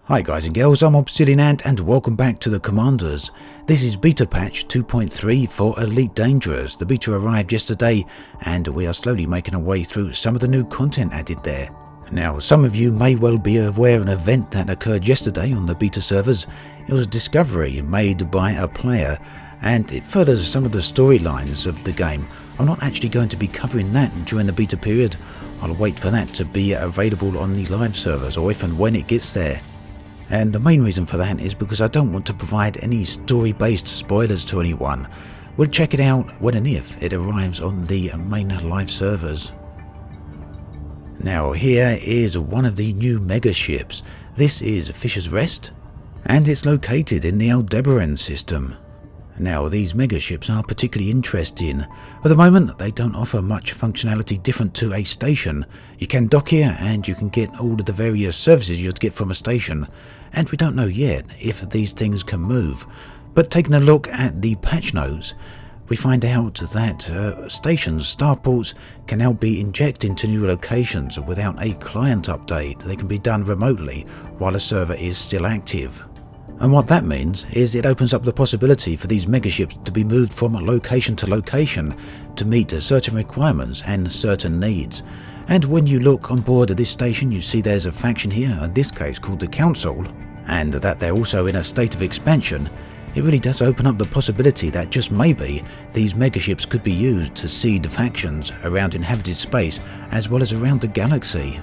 Hi guys and girls, I'm Obsidian Ant and welcome back to the Commanders. This is beta patch 2.3 for Elite Dangerous. The beta arrived yesterday and we are slowly making our way through some of the new content added there. Now, some of you may well be aware of an event that occurred yesterday on the beta servers. It was a discovery made by a player and it furthers some of the storylines of the game. I'm not actually going to be covering that during the beta period. I'll wait for that to be available on the live servers, or if and when it gets there. And the main reason for that is because I don't want to provide any story-based spoilers to anyone. We'll check it out when and if it arrives on the main live servers. Now here is one of the new Megaships. This is Fisher's Rest, and it's located in the Aldebaran system. Now these Megaships are particularly interesting. At the moment they don't offer much functionality different to a station. You can dock here and you can get all of the various services you'd get from a station, and we don't know yet if these things can move. But taking a look at the patch notes, we find out that stations, starports, can now be injected into new locations without a client update. They can be done remotely while a server is still active. And what that means is it opens up the possibility for these megaships to be moved from location to location to meet certain requirements and certain needs. And when you look on board of this station, you see there's a faction here, in this case called the Council, and that they're also in a state of expansion. It really does open up the possibility that just maybe these megaships could be used to seed factions around inhabited space as well as around the galaxy.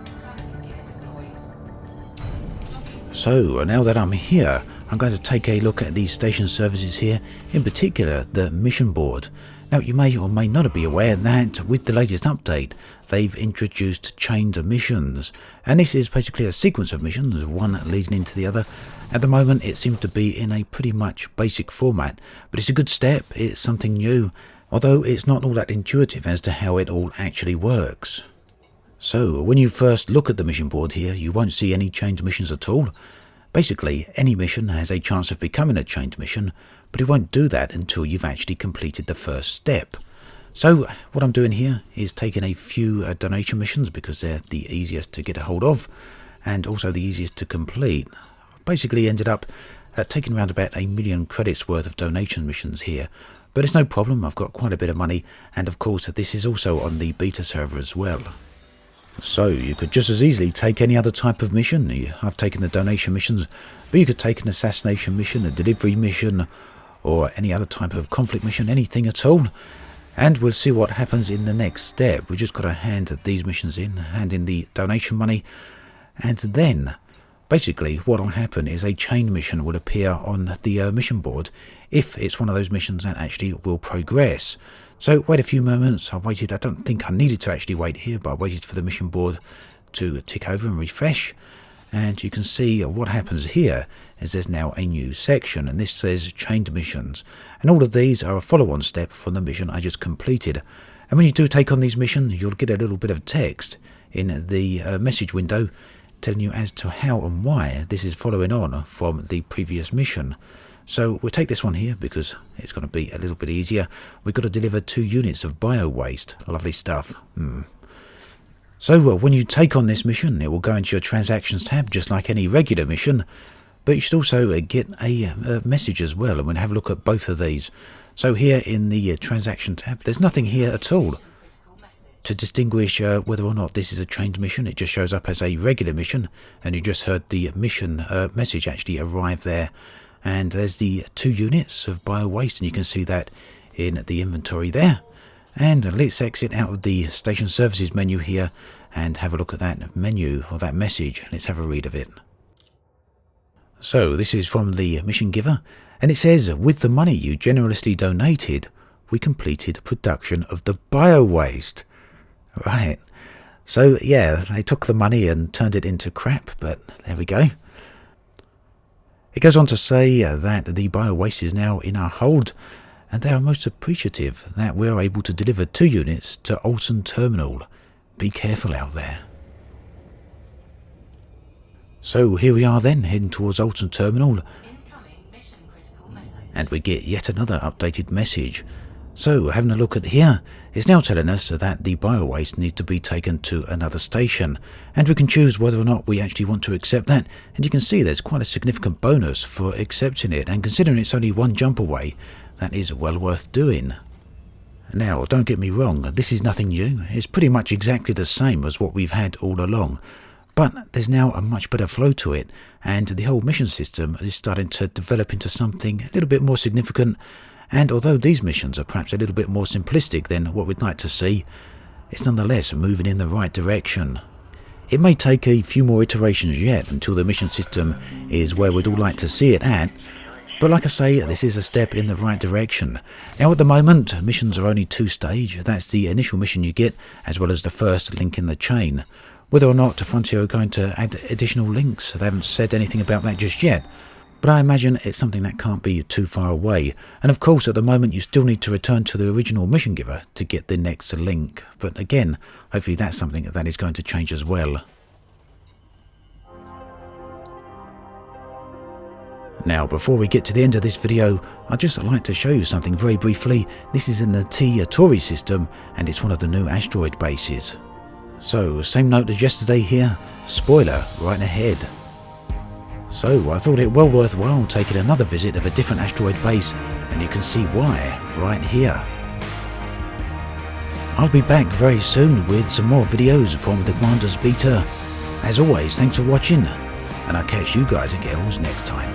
So now that I'm here, I'm going to take a look at these station services here, in particular the mission board. Now you may or may not be aware that with the latest update they've introduced chained missions, and this is basically a sequence of missions, one leading into the other. At the moment it seems to be in a pretty much basic format, but it's a good step, it's something new, although it's not all that intuitive as to how it all actually works. So when you first look at the mission board here, you won't see any chained missions at all. Basically, any mission has a chance of becoming a chained mission, but it won't do that until you've actually completed the first step. So what I'm doing here is taking a few donation missions because they're the easiest to get a hold of and also the easiest to complete. I've basically ended up taking around about 1 million credits worth of donation missions here, but it's no problem, I've got quite a bit of money, and of course this is also on the beta server as well. So you could just as easily take any other type of mission. I've taken the donation missions, but you could take an assassination mission, a delivery mission, or any other type of conflict mission, anything at all. And we'll see what happens in the next step. We just got to hand these missions in, hand in the donation money, and then basically what will happen is a chain mission will appear on the mission board if it's one of those missions that actually will progress. So wait a few moments. I waited, I don't think I needed to actually wait here, but I waited for the mission board to tick over and refresh. And you can see what happens here is there's now a new section, and this says chained missions. And all of these are a follow-on step from the mission I just completed. And when you do take on these missions, you'll get a little bit of text in the message window telling you as to how and why this is following on from the previous mission. So we'll take this one here because it's going to be a little bit easier. We've got to deliver 2 units of bio waste. Lovely stuff. So when you take on this mission, it will go into your transactions tab just like any regular mission, but you should also get a message as well, and we'll have a look at both of these. So here in the transaction tab, there's nothing here at all to distinguish whether or not this is a chained mission. It just shows up as a regular mission, and you just heard the mission message actually arrive there. And there's the 2 units of bio waste, and you can see that in the inventory there. And let's exit out of the station services menu here and have a look at that menu or that message. Let's have a read of it. So this is from the mission giver, and it says, with the money you generously donated, we completed production of the bio waste. Right. So yeah, they took the money and turned it into crap, but there we go. It goes on to say that the bio waste is now in our hold, and they are most appreciative that we're able to deliver 2 units to Alton Terminal. Be careful out there. So here we are then, heading towards Alton Terminal, and we get yet another updated message. So, having a look at here, it's now telling us that the biowaste needs to be taken to another station, and we can choose whether or not we actually want to accept that, and you can see there's quite a significant bonus for accepting it, and considering it's only one jump away, that is well worth doing. Now, don't get me wrong, this is nothing new. It's pretty much exactly the same as what we've had all along, but there's now a much better flow to it, and the whole mission system is starting to develop into something a little bit more significant. And although these missions are perhaps a little bit more simplistic than what we'd like to see, it's nonetheless moving in the right direction. It may take a few more iterations yet until the mission system is where we'd all like to see it at, but like I say, this is a step in the right direction. Now at the moment, missions are only 2-stage. That's the initial mission you get, as well as the first link in the chain. Whether or not Frontier are going to add additional links, they haven't said anything about that just yet. But I imagine it's something that can't be too far away. And of course, at the moment, you still need to return to the original mission giver to get the next link. But again, hopefully that's something that is going to change as well. Now, before we get to the end of this video, I'd just like to show you something very briefly. This is in the T-Tauri system, and it's one of the new asteroid bases. So, same note as yesterday here, spoiler right ahead. So I thought it well worthwhile taking another visit of a different asteroid base, and you can see why right here. I'll be back very soon with some more videos from the Commander's Beta. As always, thanks for watching, and I'll catch you guys and girls next time.